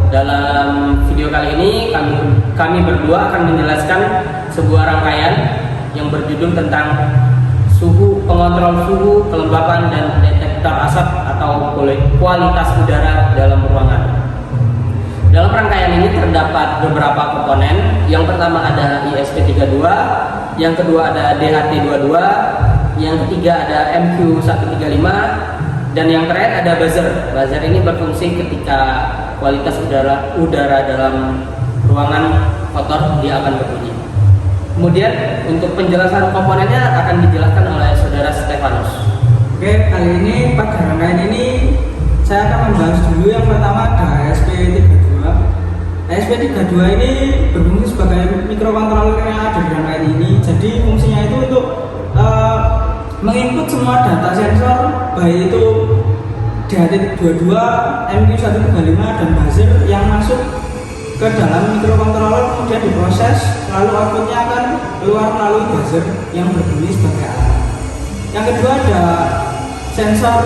Dalam video kali ini kami berdua akan menjelaskan sebuah rangkaian yang berjudul tentang pengontrol suhu, kelembapan, dan detektor asap atau kualitas udara dalam ruangan. Dalam rangkaian ini terdapat beberapa komponen. Yang pertama ada ISP32, yang kedua ada DHT22, yang ketiga ada MQ135, dan yang terakhir ada buzzer. Buzzer ini berfungsi ketika kualitas udara dalam ruangan kotor dia akan berbunyi. Kemudian untuk penjelasan komponennya akan dijelaskan oleh saudara Stefanus. Oke, kali ini pada rangkaian ini saya akan membahas dulu yang pertama ada ESP32. ESP32 ini berfungsi sebagai microcontroller yang ada di rangkaian ini. Jadi fungsinya itu untuk menginput semua data sensor, baik itu DHT22, MQ135, dan buzzer yang masuk ke dalam microcontroller, kemudian diproses, lalu outputnya akan keluar melalui buzzer yang berbunyi sebagai alarm. Yang kedua ada sensor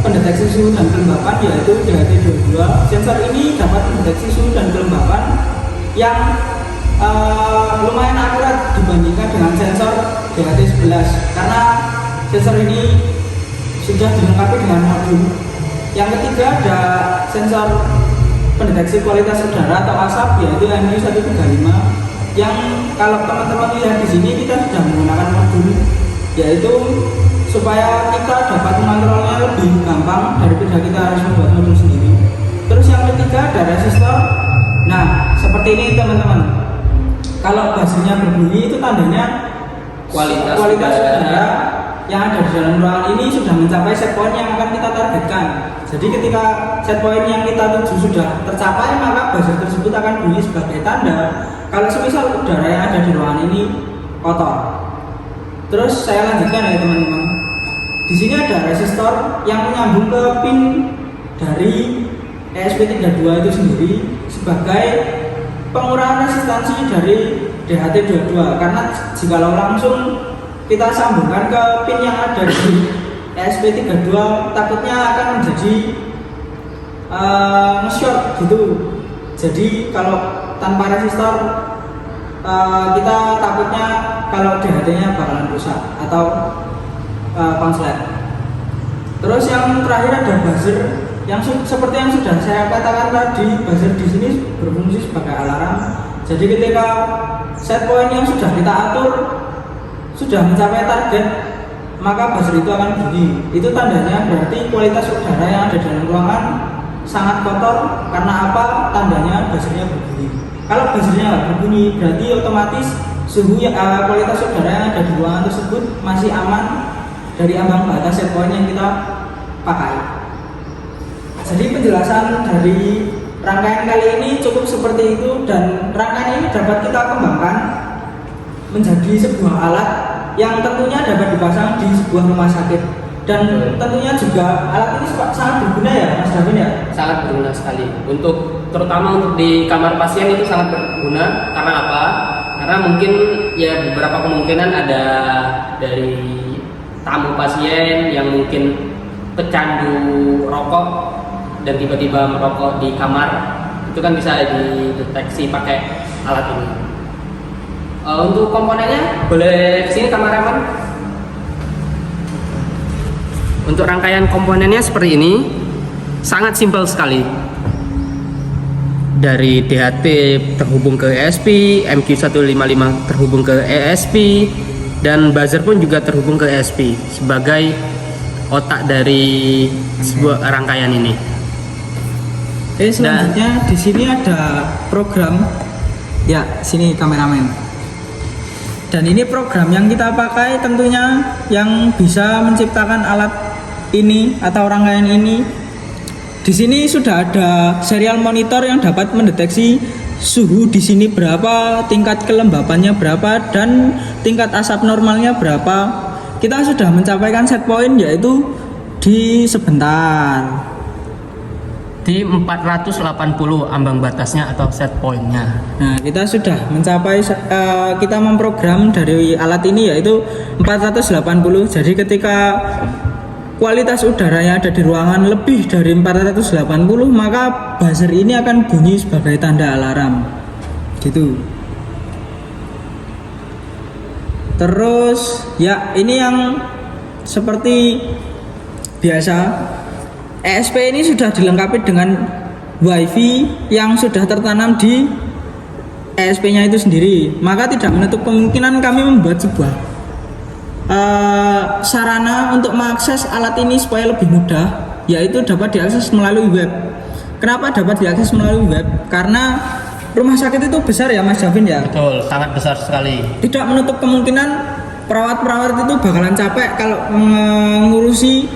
pendeteksi suhu dan kelembapan, yaitu DHT22. Sensor ini dapat mendeteksi suhu dan kelembapan yang lumayan akurat dibandingkan dengan sensor DHT11, karena sensor ini sudah dilengkapi dengan modul. Yang ketiga ada sensor pendeteksi kualitas udara atau asap, yaitu MQ135, yang kalau teman-teman lihat di sini kita sudah menggunakan modul, yaitu supaya kita dapat mengontrolnya lebih gampang daripada kita harus membuat modul sendiri. Terus yang ketiga ada resistor. Nah, seperti ini teman-teman. Kalau buzzernya berbunyi itu tandanya kualitas udara yang ada di dalam ruangan ini sudah mencapai set point yang akan kita targetkan. Jadi ketika set point yang kita tuju sudah tercapai, maka buzzer tersebut akan bunyi sebagai tanda kalau semisal udara yang ada di ruangan ini kotor. Terus saya lanjutkan ya teman-teman. Di sini ada resistor yang menyambung ke pin dari ESP32 itu sendiri sebagai pengurangan resistansi dari DHT22, karena jikalau langsung kita sambungkan ke pin yang ada di ESP32 takutnya akan menjadi nge-short gitu. Jadi kalau tanpa resistor kita takutnya kalau DHT-nya bakalan rusak atau konslet. Terus yang terakhir ada buzzer yang seperti yang sudah saya katakan tadi, buzzer di sini berfungsi sebagai alarm. Jadi ketika set point yang sudah kita atur sudah mencapai target, maka buzzer itu akan bunyi. Itu tandanya berarti kualitas udara yang ada dalam ruangan sangat kotor. Karena apa? Tandanya buzzernya berbunyi. Kalau buzzernya nggak berbunyi, berarti otomatis suhu kualitas udara yang ada di ruangan tersebut masih aman dari ambang batas set point yang kita pakai. Jadi penjelasan dari rangkaian kali ini cukup seperti itu, dan rangkaian ini dapat kita kembangkan menjadi sebuah alat yang tentunya dapat dipasang di sebuah rumah sakit, dan tentunya juga alat ini sangat berguna ya Mas Davin ya? Sangat berguna sekali, terutama untuk di kamar pasien itu sangat berguna. Karena apa? Karena mungkin ya beberapa kemungkinan ada dari tamu pasien yang mungkin pecandu rokok dan tiba-tiba merokok di kamar, itu kan bisa dideteksi pakai alat ini. Untuk komponennya boleh kesini kameramen. Untuk rangkaian komponennya seperti ini, sangat simpel sekali. Dari DHT terhubung ke ESP, MQ155 terhubung ke ESP, dan buzzer pun juga terhubung ke ESP sebagai otak dari sebuah rangkaian ini. Oke, selanjutnya di sini ada program. Ya, sini kameramen. Dan ini program yang kita pakai tentunya yang bisa menciptakan alat ini atau rangkaian ini. Di sini sudah ada serial monitor yang dapat mendeteksi suhu di sini berapa, tingkat kelembapannya berapa, dan tingkat asap normalnya berapa. Kita sudah mencapaikan set point yaitu di sebentar. Di 480 ambang batasnya atau set pointnya. Nah, kita sudah mencapai, kita memprogram dari alat ini yaitu 480. Jadi ketika kualitas udara yang ada di ruangan lebih dari 480, maka buzzer ini akan bunyi sebagai tanda alarm. Gitu. Terus ya ini yang seperti biasa, ESP ini sudah dilengkapi dengan WiFi yang sudah tertanam di ESP-nya itu sendiri, maka tidak menutup kemungkinan kami membuat sebuah sarana untuk mengakses alat ini supaya lebih mudah, yaitu dapat diakses melalui web. Kenapa dapat diakses melalui web? Karena rumah sakit itu besar ya Mas Javin ya. Betul, sangat besar sekali. Tidak menutup kemungkinan perawat-perawat itu bakalan capek kalau mengurusi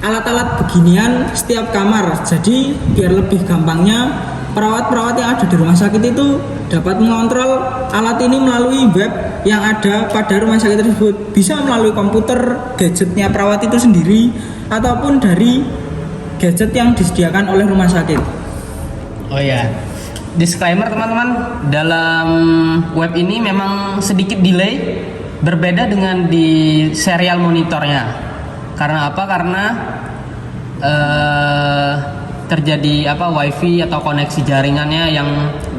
alat-alat beginian setiap kamar. Jadi biar lebih gampangnya perawat-perawat yang ada di rumah sakit itu dapat mengontrol alat ini melalui web yang ada pada rumah sakit tersebut. Bisa melalui komputer, gadgetnya perawat itu sendiri, ataupun dari gadget yang disediakan oleh rumah sakit. Oh ya, disclaimer teman-teman, dalam web ini memang sedikit delay, berbeda dengan di serial monitornya. Karena apa? Karena terjadi wifi atau koneksi jaringannya yang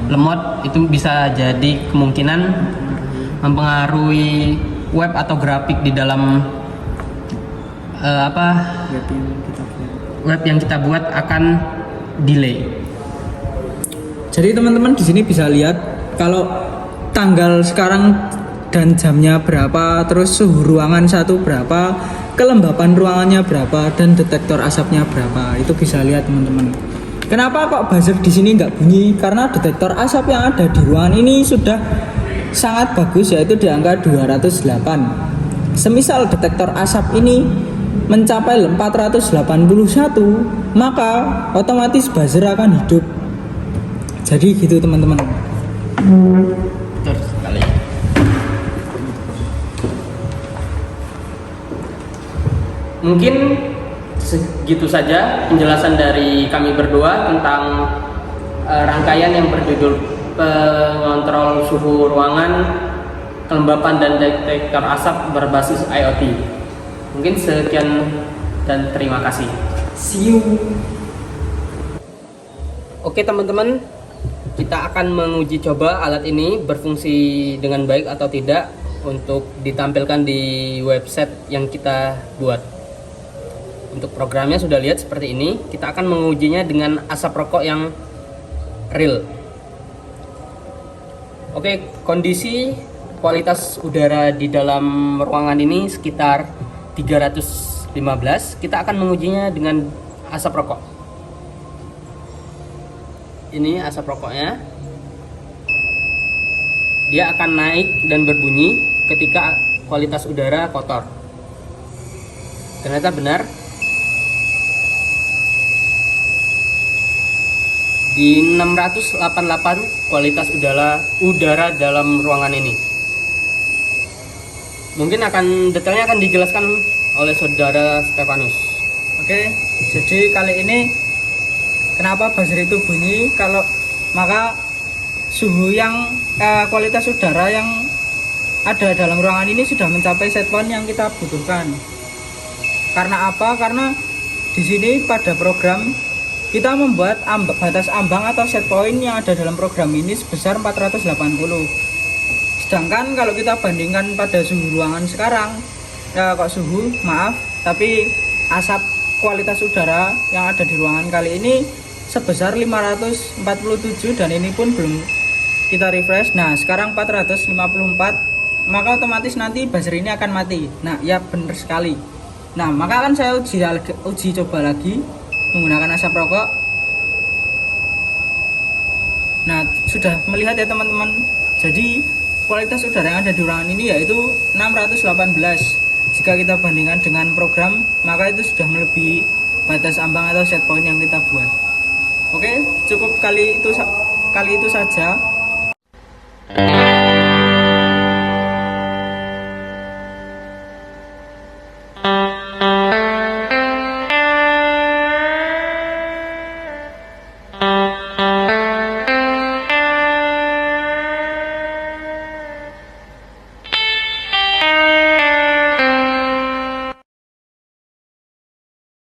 lemot, itu bisa jadi kemungkinan mempengaruhi web atau grafik di dalam web yang kita buat akan delay. Jadi teman-teman di sini bisa lihat kalau tanggal sekarang dan jamnya berapa, terus suhu ruangan satu berapa, kelembapan ruangannya berapa, dan detektor asapnya berapa. Itu bisa lihat teman-teman. Kenapa kok buzzer di sini nggak bunyi? Karena detektor asap yang ada di ruangan ini sudah sangat bagus, yaitu di angka 208. Semisal detektor asap ini mencapai 481, maka otomatis buzzer akan hidup. Jadi gitu teman-teman. Betul sekali. Mungkin segitu saja penjelasan dari kami berdua tentang rangkaian yang berjudul pengontrol suhu ruangan, kelembapan dan detektor asap berbasis IoT. Mungkin sekian dan terima kasih. See you. Oke teman-teman, kita akan menguji coba alat ini berfungsi dengan baik atau tidak untuk ditampilkan di website yang kita buat. Untuk programnya sudah lihat seperti ini. Kita akan mengujinya dengan asap rokok yang real. Oke, kondisi kualitas udara di dalam ruangan ini sekitar 315. Kita akan mengujinya dengan asap rokok. Ini asap rokoknya. Dia akan naik dan berbunyi ketika kualitas udara kotor. Ternyata benar. Di 688 kualitas udara dalam ruangan ini. Mungkin detailnya akan dijelaskan oleh saudara Stefanus. Oke, jadi kali ini kenapa buzzer itu bunyi? Maka suhu yang kualitas udara yang ada dalam ruangan ini sudah mencapai set point yang kita butuhkan. Karena apa? Karena di sini pada program kita membuat batas ambang atau set point yang ada dalam program ini sebesar 480. Sedangkan kalau kita bandingkan pada suhu ruangan sekarang, tapi asap kualitas udara yang ada di ruangan kali ini sebesar 547 dan ini pun belum kita refresh. Nah, sekarang 454, maka otomatis nanti buzzer ini akan mati. Nah, ya benar sekali. Nah, maka akan saya uji coba lagi menggunakan asap rokok. Nah, sudah melihat ya teman-teman. Jadi kualitas udara yang ada di ruangan ini yaitu 618. Jika kita bandingkan dengan program, maka itu sudah melebihi batas ambang atau set point yang kita buat. Oke, cukup kali itu saja.